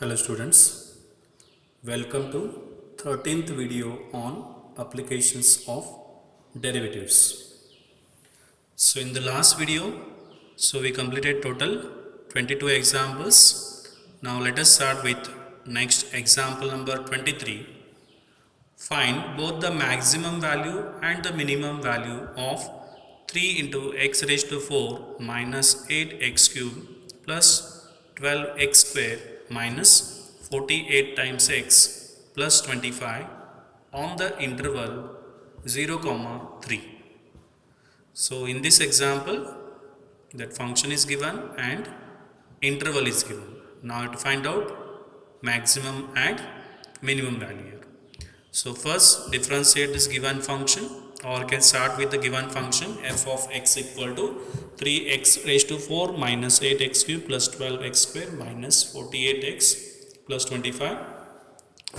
Hello students, welcome to 13th video on applications of derivatives. So in the last video, we completed total 22 examples. Now let us start with next example number 23. Find both the maximum value and the minimum value of 3 into x raised to 4 minus 8x cube plus 12x square minus 48 times x plus 25 on the interval 0, 3. So in this example, that function is given and interval is given. Now to find out maximum and minimum value here. So first differentiate this given function, or can start with the given function f of x equal to 3x raised to 4 minus 8x cube plus 12x square minus 48x plus 25.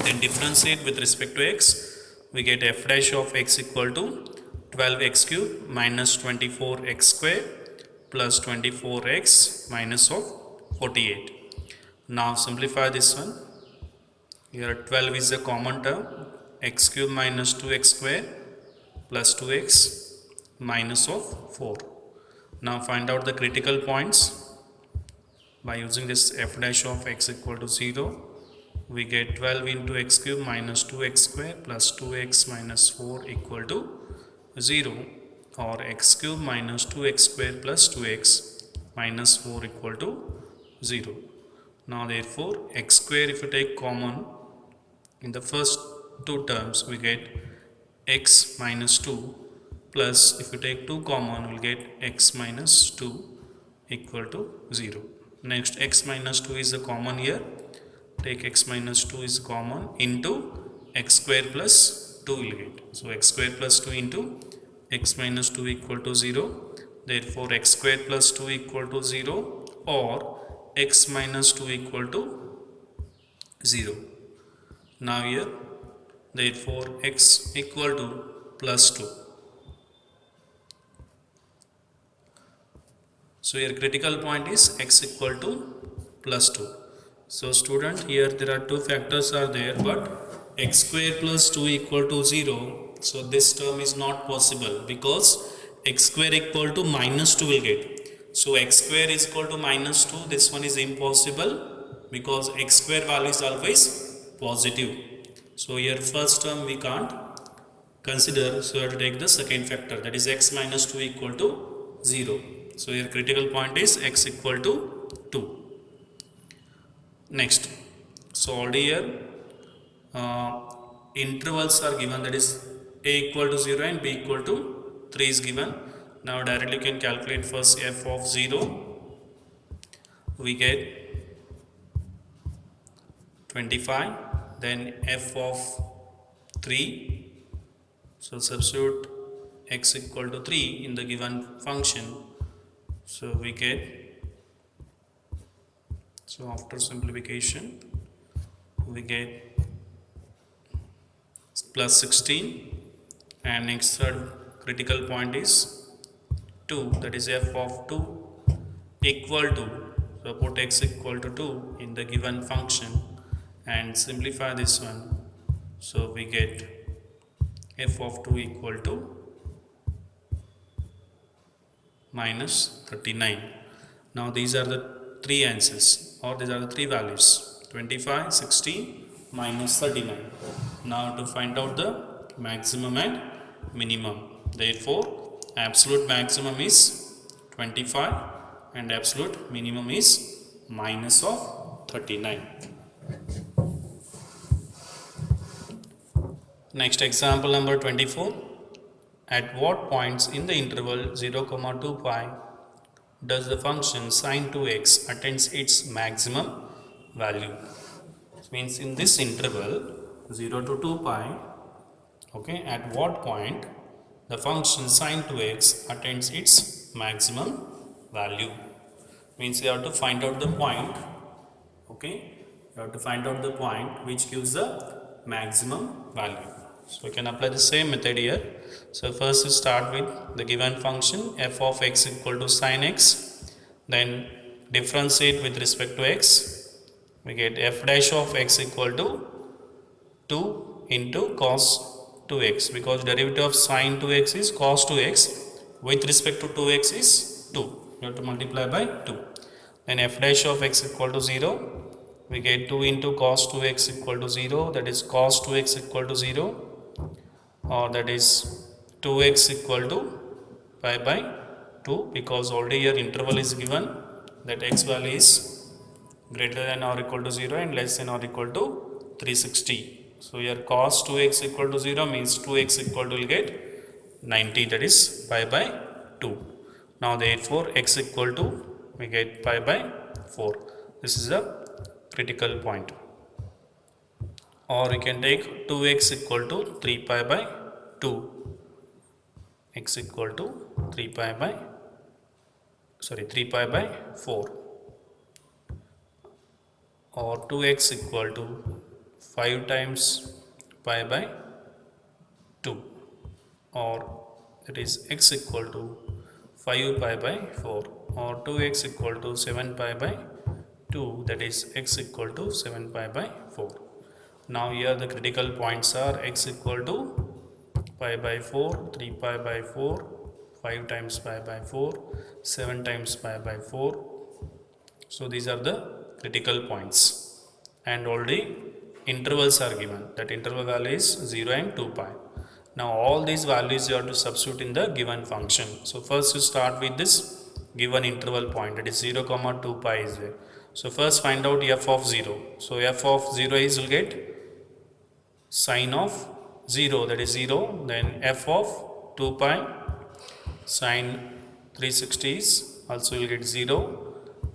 Then differentiate with respect to x, we get f dash of x equal to 12x cube minus 24x square plus 24x minus of 48. Now simplify this one. Here 12 is a common term, x cube minus 2x square plus 2x minus of 4. Now find out the critical points by using this f dash of x equal to 0. We get 12 into x cube minus 2x square plus 2x minus 4 equal to 0, or x cube minus 2x square plus 2x minus 4 equal to 0. Now therefore x square, if you take common in the first two terms, we get x minus 2 plus, if you take 2 common, we will get x minus 2 equal to 0. Next x minus 2 is the common here, take x minus 2 is common into x square plus 2 will get. So x square plus 2 into x minus 2 equal to 0. Therefore x square plus 2 equal to 0, or x minus 2 equal to 0. Now here therefore x equal to plus 2. So here critical point is x equal to plus 2. So student, here there are two factors are there, but x square plus 2 equal to 0. So this term is not possible because x square equal to minus 2 will get. So x square is equal to minus 2. This one is impossible because x square value is always positive. So here first term we can't consider. So we have to take the second factor, that is x minus 2 equal to 0. So here critical point is x equal to 2. Next, so already here intervals are given, that is a equal to 0 and b equal to 3 is given. Now directly you can calculate first f of 0, we get 25, then f of 3, so substitute x equal to 3 in the given function, so we get, so after simplification we get plus 16, and next third critical point is 2, that is f of 2 equal to, so put x equal to 2 in the given function and simplify this one, so we get f of 2 equal to minus 39. Now these are the three answers, or these are the three values, 25, 16, minus 39. Now to find out the maximum and minimum, therefore absolute maximum is 25 and absolute minimum is minus of 39. Next example number 24. At what points in the interval 0, 2 pi does the function sine 2x attains its maximum value? It means in this interval 0 to 2 pi, okay, at what point the function sine 2x attains its maximum value? Means you have to find out the point, okay, you have to find out the point which gives the maximum value. So we can apply the same method here. So first we start with the given function f of x equal to sine x, then differentiate with respect to x, we get f dash of x equal to 2 into cos 2x, because derivative of sin 2x is cos 2x, with respect to 2x is 2, you have to multiply by 2. Then f dash of x equal to 0, we get 2 into cos 2x equal to 0, that is cos 2x equal to 0, or that is 2x equal to pi by 2, because already your interval is given that x value is greater than or equal to 0 and less than or equal to 360. So your cos 2x equal to 0 means 2x equal to will get 90, that is pi by 2. Now therefore x equal to we get pi by 4. This is a critical point. Or we can take 2x equal to 3 pi by 2, x equal to 3 pi by 3 pi by 4, or 2x equal to 5 times pi by 2, or it is x equal to 5 pi by 4, or 2x equal to 7 pi by 2, that is x equal to 7 pi by 4. Now here the critical points are x equal to pi by 4, 3 pi by 4, 5 times pi by 4, 7 times pi by 4. So these are the critical points, and already intervals are given, that interval value is 0 and 2 pi. Now all these values you have to substitute in the given function. So first you start with this given interval point, that is 0 comma 2 pi is there. So first find out f of 0. So f of 0 is, will get sine of 0, that is 0, then f of 2 pi sine 360 is also will get 0.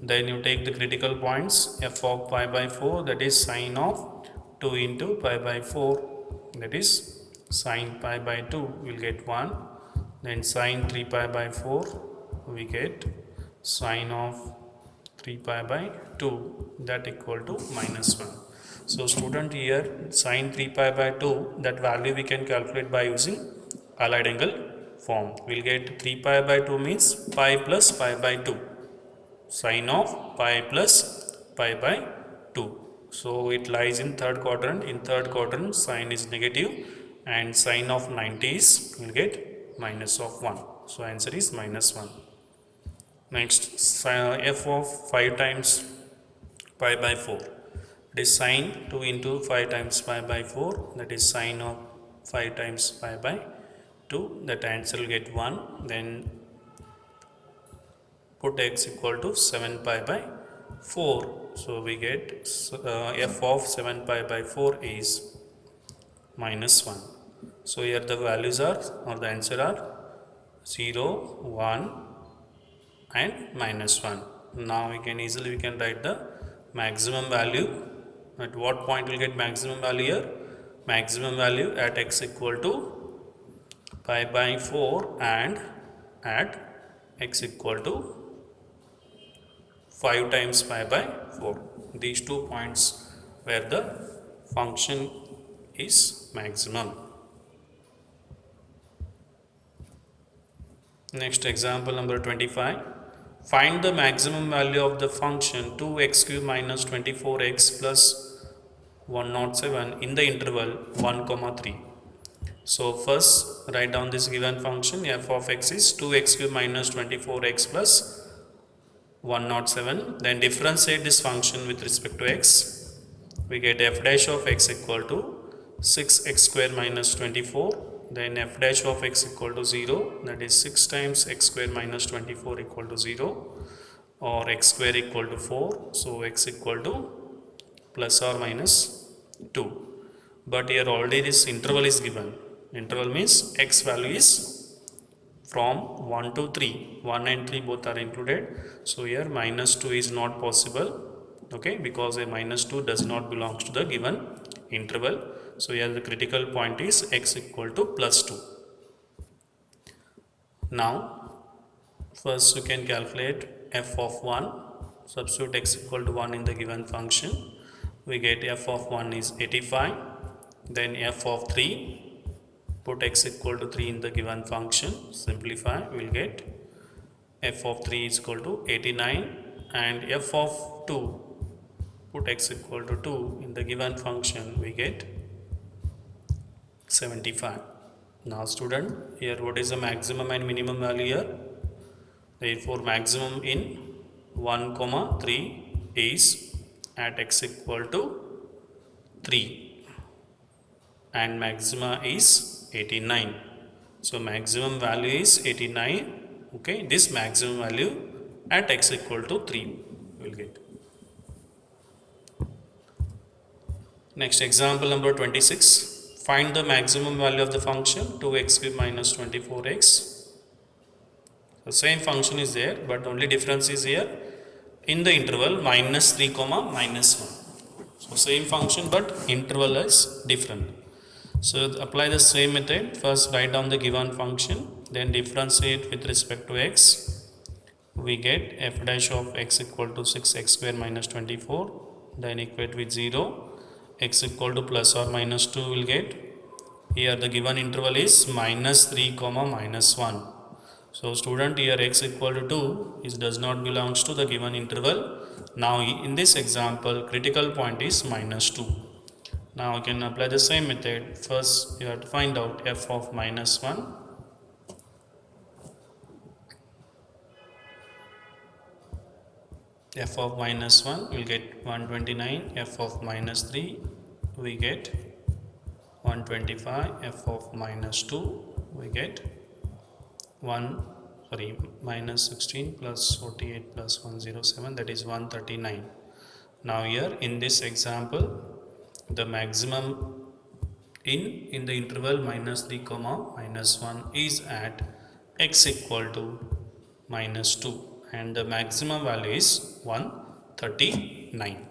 Then you take the critical points, f of pi by 4, that is sine of 2 into pi by 4, that is sine pi by 2 will get 1. Then sine 3 pi by 4 we get sine of 3 pi by 2, that equal to minus 1. So student, here sine 3 pi by 2, that value we can calculate by using allied angle form. We'll get 3 pi by 2 means pi plus pi by 2, sine of pi plus pi by 2. So it lies in third quadrant. In third quadrant sine is negative, and sine of 90 is, will get minus of 1. So answer is minus 1. Next, f of 5 times pi by 4, it is sine 2 into 5 times pi by 4, that is sine of 5 times pi by 2, that answer will get 1. Then put x equal to 7 pi by 4, so we get f of 7 pi by 4 is minus 1. So here the values are, or the answer are 0, 1 and minus 1. Now we can easily write the maximum value. At what point we'll get maximum value here? Maximum value at x equal to pi by 4 and at x equal to 5 times pi by 4. These 2 points where the function is maximum. Next, example number 25. Find the maximum value of the function 2x cube minus 24x plus 107 in the interval 1 comma 3. So first write down this given function, f of x is 2x cube minus 24x plus 107. Then differentiate this function with respect to x. We get f dash of x equal to 6x square minus 24. Then f dash of x equal to 0, that is 6 times x square minus 24 equal to 0, or x square equal to 4. So x equal to plus or minus 2. But here already this interval is given. Interval means x value is from 1 to 3. 1 and 3 both are included. So here minus 2 is not possible, okay, because a minus 2 does not belong to the given interval. So here the critical point is x equal to plus 2. Now first you can calculate f of 1. Substitute x equal to 1 in the given function. We get f of 1 is 85. Then f of 3, put x equal to 3 in the given function, simplify, we will get f of 3 is equal to 89, and f of 2, put x equal to 2 in the given function, we get 75. Now student, here what is the maximum and minimum value here? Therefore maximum in 1 comma 3 is at x equal to 3 and maxima is 89. So maximum value is 89. Okay, this maximum value at x equal to 3 will get. Next example number 26. Find the maximum value of the function 2x cube minus 24x. The same function is there, but only difference is here in the interval minus 3 comma minus 1. So same function but interval is different. So apply the same method. First write down the given function, then differentiate with respect to x. We get f dash of x equal to 6x square minus 24, then equate with 0. X equal to plus or minus 2 will get. Here the given interval is minus 3 comma minus 1. So student, here x equal to 2 is does not belongs to the given interval. Now in this example critical point is minus 2. Now you can apply the same method. First you have to find out f of minus 1. F of minus 1 will get 129. F of minus 3 we get 125. F of minus 2 we get minus 16 plus 48 plus 107, that is 139. Now here in this example the maximum in the interval minus 3 comma minus 1 is at x equal to minus 2 and the maximum value is 139.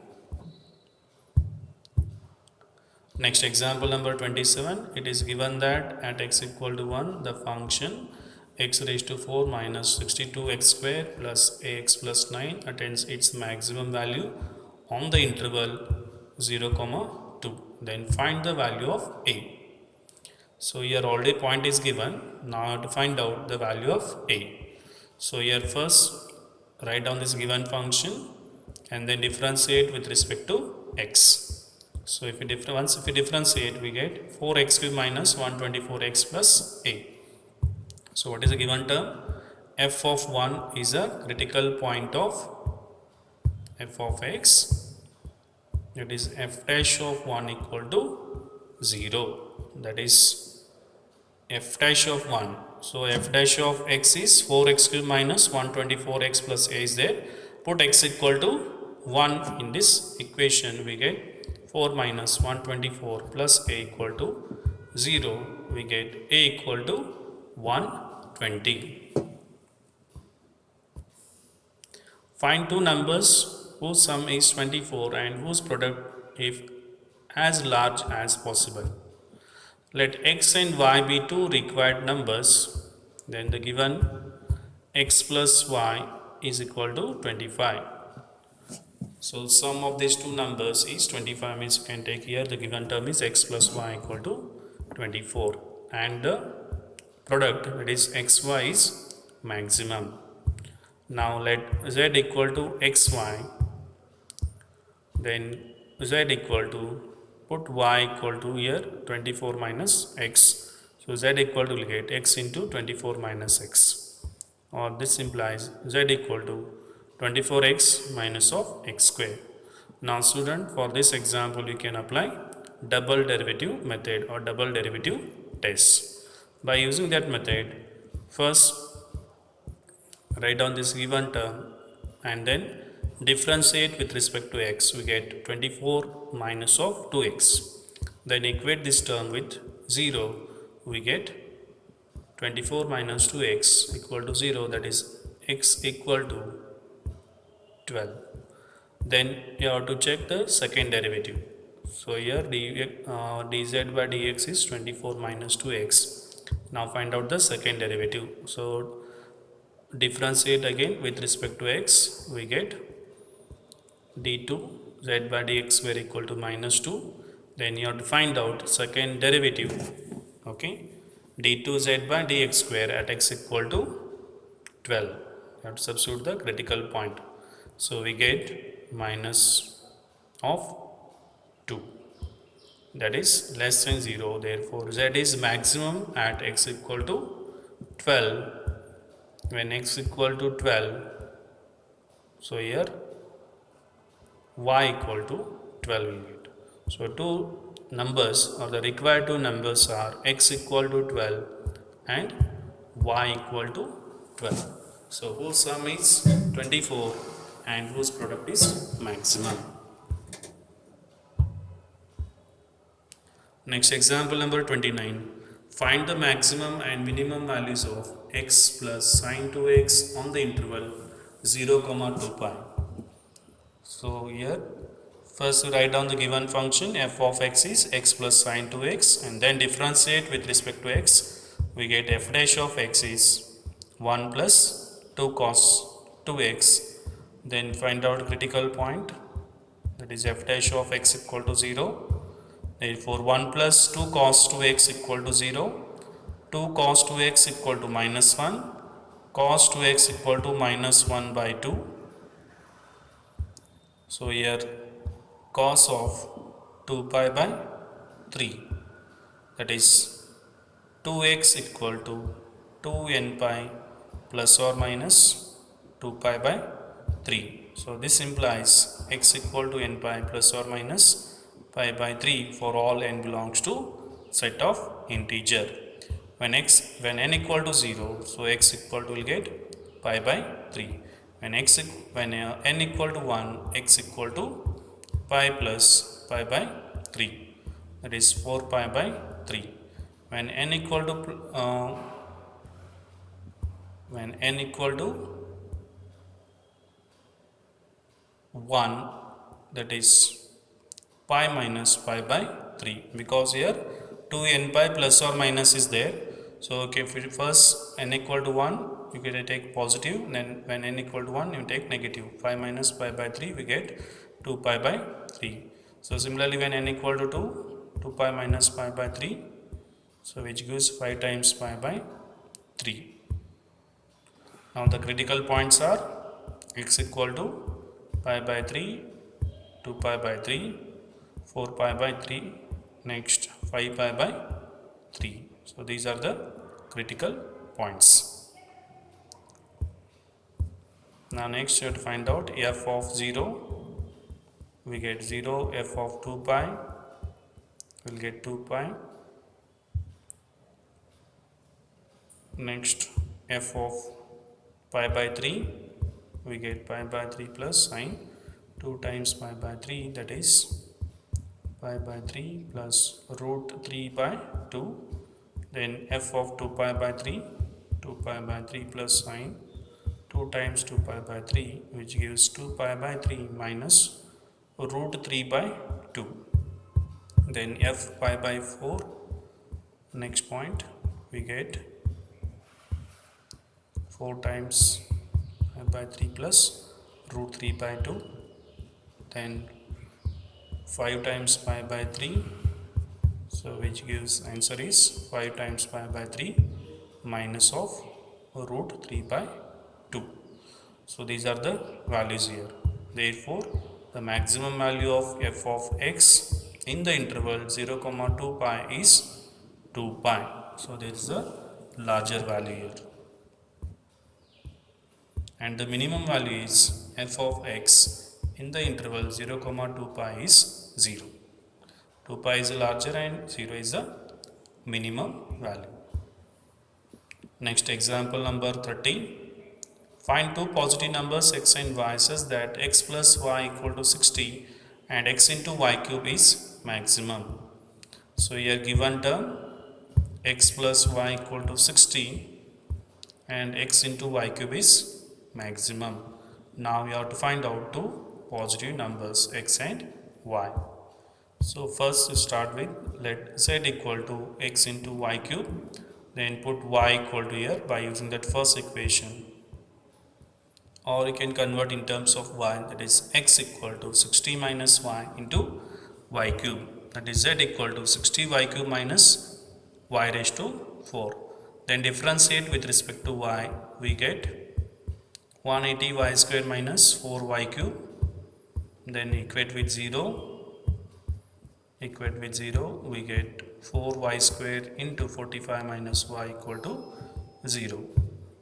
Next example number 27. It is given that at x equal to 1 the function x raised to 4 minus 62x square plus ax plus 9 attains its maximum value on the interval 0 comma 2. Then find the value of a. So here already point is given. Now I have to find out the value of a. So here first write down this given function and then differentiate with respect to x. So if we differentiate we get 4x cube minus 124x plus a. So what is the given term? F of 1 is a critical point of f of x. It is f dash of 1 equal to 0. That is f dash of 1. So f dash of x is 4x cube minus 124x plus a is there. Put x equal to 1 in this equation, we get 4 minus 124 plus a equal to 0. We get a equal to 120. Find two numbers whose sum is 24 and whose product is as large as possible. Let x and y be two required numbers. Then the given x plus y is equal to 25. So sum of these two numbers is 25, means you can take here the given term is x plus y equal to 24 and the product, that is xy, is maximum. Now let z equal to xy, then z equal to, put y equal to here 24 minus x. So z equal to, will get x into 24 minus x, or this implies z equal to 24x minus of x square. Now student, for this example you can apply double derivative method or double derivative test. By using that method, first write down this given term and then differentiate with respect to x. We get 24 minus of 2x. Then equate this term with 0. We get 24 minus 2x equal to 0, that is x equal to 12. Then you have to check the second derivative. So here dz by dx is 24 minus 2x. Now find out the second derivative. So differentiate again with respect to x. We get d2 z by dx square equal to minus 2. Then you have to find out second derivative. Okay, d2 z by dx square at x equal to 12. You have to substitute the critical point. So we get minus of 2, that is less than 0. Therefore z is maximum at x equal to 12. When x equal to 12, so here y equal to 12 we get. So two numbers, or the required two numbers, are x equal to 12 and y equal to 12. So whose sum is 24 and whose product is maximum. Next, example number 29. Find the maximum and minimum values of x plus sine 2x on the interval 0, 2 pi. So here first we write down the given function f of x is x plus sine 2x, and then differentiate with respect to x. We get f dash of x is 1 plus 2 cos 2x. Then find out critical point, that is f dash of x equal to 0. Therefore 1 plus 2 cos 2x equal to 0. 2 cos 2x equal to minus 1. Cos 2x equal to minus 1 by 2. So here cos of 2 pi by 3, that is 2x equal to 2n pi plus or minus 2 pi by 3. So this implies x equal to n pi plus or minus pi by 3 for all n belongs to set of integer. When n equal to 0, so x equal to will get pi by 3. When n equal to 1, x equal to pi plus pi by 3, that is 4 pi by 3. When n equal to when n equal to 1, that is pi minus pi by 3, because here 2n pi plus or minus is there. So okay, if first n equal to 1, you get to take positive, then when n equal to 1 you take negative. 5 minus pi by 3, we get 2 pi by 3. So similarly when n equal to 2, 2 pi minus pi by 3, so which gives 5 times pi by 3. Now the critical points are x equal to pi by 3, 2 pi by 3, 4 pi by 3, next 5 pi by 3. So these are the critical points. Now next you have to find out f of 0. We get 0. F of 2 pi, we'll get 2 pi. Next f of pi by 3, we get pi by 3 plus sine 2 times pi by 3, that is pi by 3 plus root 3 by 2. Then f of 2 pi by 3, 2 pi by 3 plus sine 2 times 2 pi by 3, which gives 2 pi by 3 minus root 3 by 2. Then f pi by 4, next point we get 4 times pi by 3 plus root 3 by 2. Then 5 times pi by 3, so which gives answer is 5 times pi by 3 minus of root 3 by 2. So these are the values here. Therefore the maximum value of f of x in the interval 0, 2 pi is 2 pi. So there is a larger value here. And the minimum value is f of x in the interval 0, 2 pi is 0. 2 pi is larger and 0 is the minimum value. Next, example number 30. Find two positive numbers x and y such that x plus y equal to 60 and x into y cube is maximum. So here given term x plus y equal to 60 and x into y cube is maximum. Now we have to find out two positive numbers x and y. So first we start with, let z equal to x into y cube, then put y equal to here by using that first equation, or you can convert in terms of y, that is x equal to 60 minus y into y cube, that is z equal to 60 y cube minus y raised to 4. Then differentiate with respect to y, we get 180 y square minus 4 y cube then equate with 0, we get 4y square into 45 minus y equal to 0.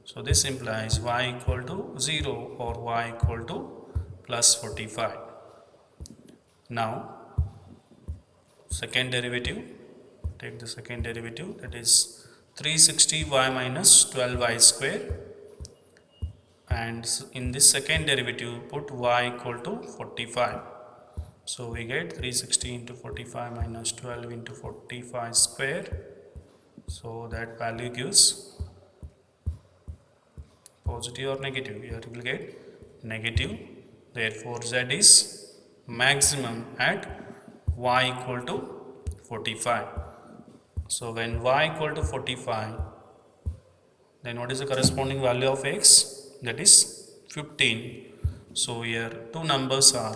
So this implies y equal to 0 or y equal to plus 45. Now second derivative, take the second derivative, that is 360y minus 12y square, and in this second derivative put y equal to 45. So we get 360 into 45 minus 12 into 45 square. So that value gives positive or negative. Here you will get negative. Therefore z is maximum at y equal to 45. So when y equal to 45, then what is the corresponding value of x? That is 15. So here two numbers are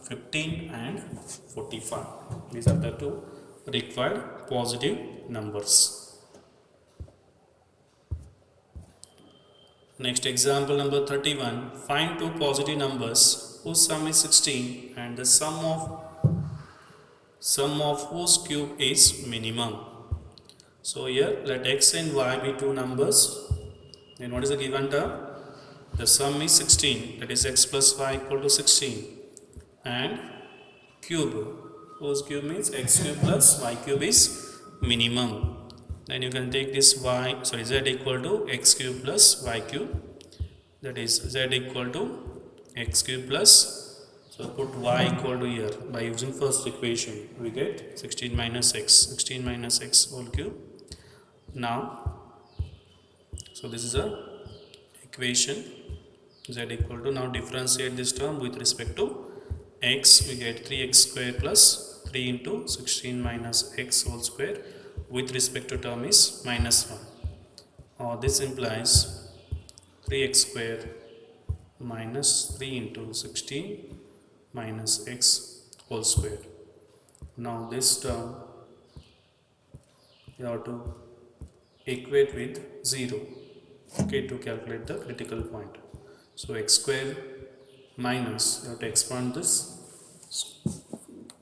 15 and 45. These are the two required positive numbers. Next example number 31. Find two positive numbers whose sum is 16 and the sum of whose cube is minimum. So here let x and y be two numbers. Then what is the given term? The sum is 16, that is x plus y equal to 16, and cube, whose cube means x cube plus y cube is minimum. Then you can take this z equal to x cube plus y cube, that is z equal to x cube plus, so put y equal to here by using first equation, we get 16 minus x whole cube. Now so this is a equation, z equal to, now differentiate this term with respect to x, we get 3x square plus 3 into 16 minus x whole square, with respect to term is minus 1. This implies 3x square minus 3 into 16 minus x whole square. Now this term you have to equate with 0, okay, to calculate the critical point. So x square minus, you have to expand this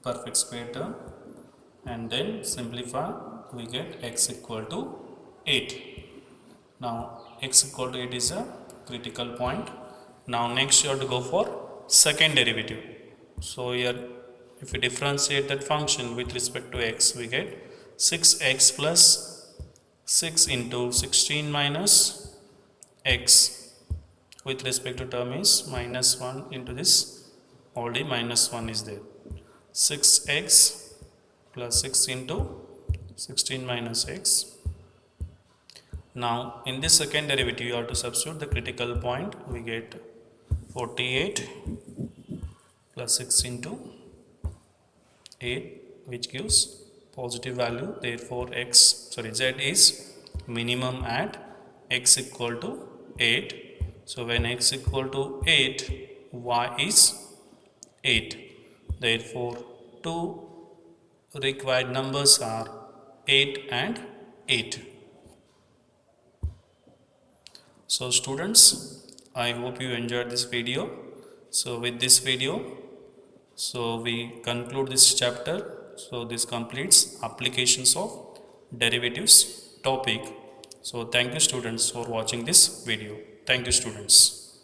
perfect square term and then simplify, we get x equal to 8. Now x equal to 8 is a critical point. Now next you have to go for second derivative. So here if we differentiate that function with respect to x, we get 6x plus 6 into 16 minus x, with respect to term is minus 1 into this, already minus 1 is there. 6x plus 6 into 16 minus x. Now in this second derivative you have to substitute the critical point, we get 48 plus 6 into 8, which gives positive value. Therefore z is minimum at x equal to 8. So when x equal to 8, y is 8. Therefore two required numbers are 8 and 8. So students, I hope you enjoyed this video. So with this video, so we conclude this chapter. So this completes applications of derivatives topic. So thank you students for watching this video. Thank you students.